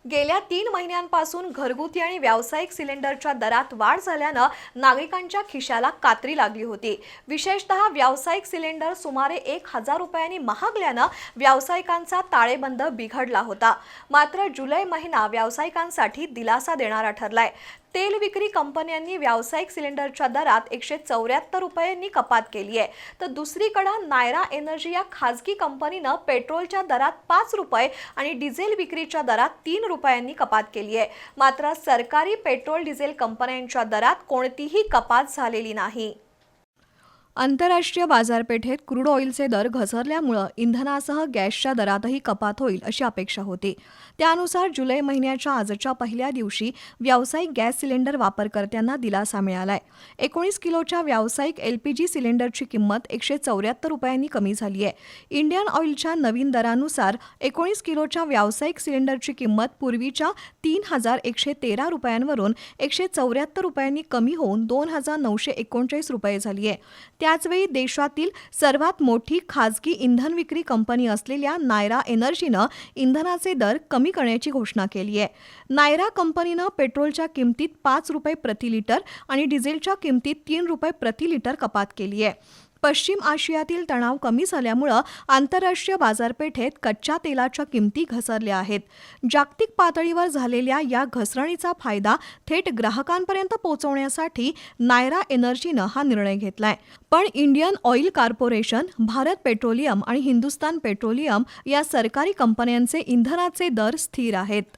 गेल्या 3 महिन्यांपासून घरगुती आणि व्यावसायिक सिलेंडरच्या दरात वाढ झाल्यानं नागरिकांच्या खिशाला कात्री लागली होती। विशेषतः व्यावसायिक सिलेंडर सुमारे 1000 रुपयांनी महागल्यानं व्यावसायिकांचा ताळेबंद बिघडला होता। मात्र जुलै महिना व्यावसायिकांसाठी दिलासा देणारा ठरलाय। तेल विक्री कंपन्यांनी व्यावसायिक सिलेंडरच्या दरात 174 रुपयांनी कपात केली आहे, तर दुसरीकडे नायरा एनर्जी या खाजगी कंपनीनं पेट्रोलच्या दरात 5 रुपये आणि डिझेल विक्रीच्या दरात 3 रुपयांनी कपात केली आहे। मात्र सरकारी पेट्रोल डिझेल कंपन्यांच्या दरात कोणतीही कपात झालेली नाही। आंतरराष्ट्रीय बाजारपेठेत क्रूड ऑइलचे दर घसरल्यामुळे इंधनासह गॅसच्या दरातही कपात होईल अशी अपेक्षा होती। त्यानुसार जुलै महिन्याच्या आजच्या पहिल्या दिवशी व्यावसायिक गॅस सिलेंडर वापरकर्त्यांना दिलासा मिळालाय। 19 किलोच्या व्यावसायिक LPG सिलेंडरची किंमत 174 रुपयांनी कमी झाली आहे। इंडियन ऑइलच्या नवीन दरानुसार 19 किलोच्या व्यावसायिक सिलेंडरची किंमत पूर्वीच्या 3113 रुपयांवरून 174 रुपयांनी कमी होऊन 2939 रुपये झाली आहे। त्याचवेळी देशातील सर्वात मोठी खाजगी इंधन विक्री कंपनी असलेल्या नायरा एनर्जीनं इंधनाचे दर कमी करण्याची घोषणा केली आहे। नायरा कंपनीनं पेट्रोलच्या किमतीत 5 रुपये प्रति लिटर आणि डिझेलच्या किमतीत 3 रुपये प्रति लिटर कपात केली आहे। पश्चिम आशियातील तणाव कमी झाल्यामुळे आंतरराष्ट्रीय बाजारपेठेत कच्च्या तेलाच्या किमती घसरल्या आहेत। जागतिक पातळीवर झालेल्या या घसरणीचा फायदा थेट ग्राहकांपर्यंत पोहोचवण्यासाठी नायरा एनर्जीनं हा निर्णय घेतलाय। पण Indian oil corporation, Bharat petroleum आणि हिंदुस्तान पेट्रोलियम या सरकारी कंपन्यांचे इंधनाचे दर स्थिर आहेत।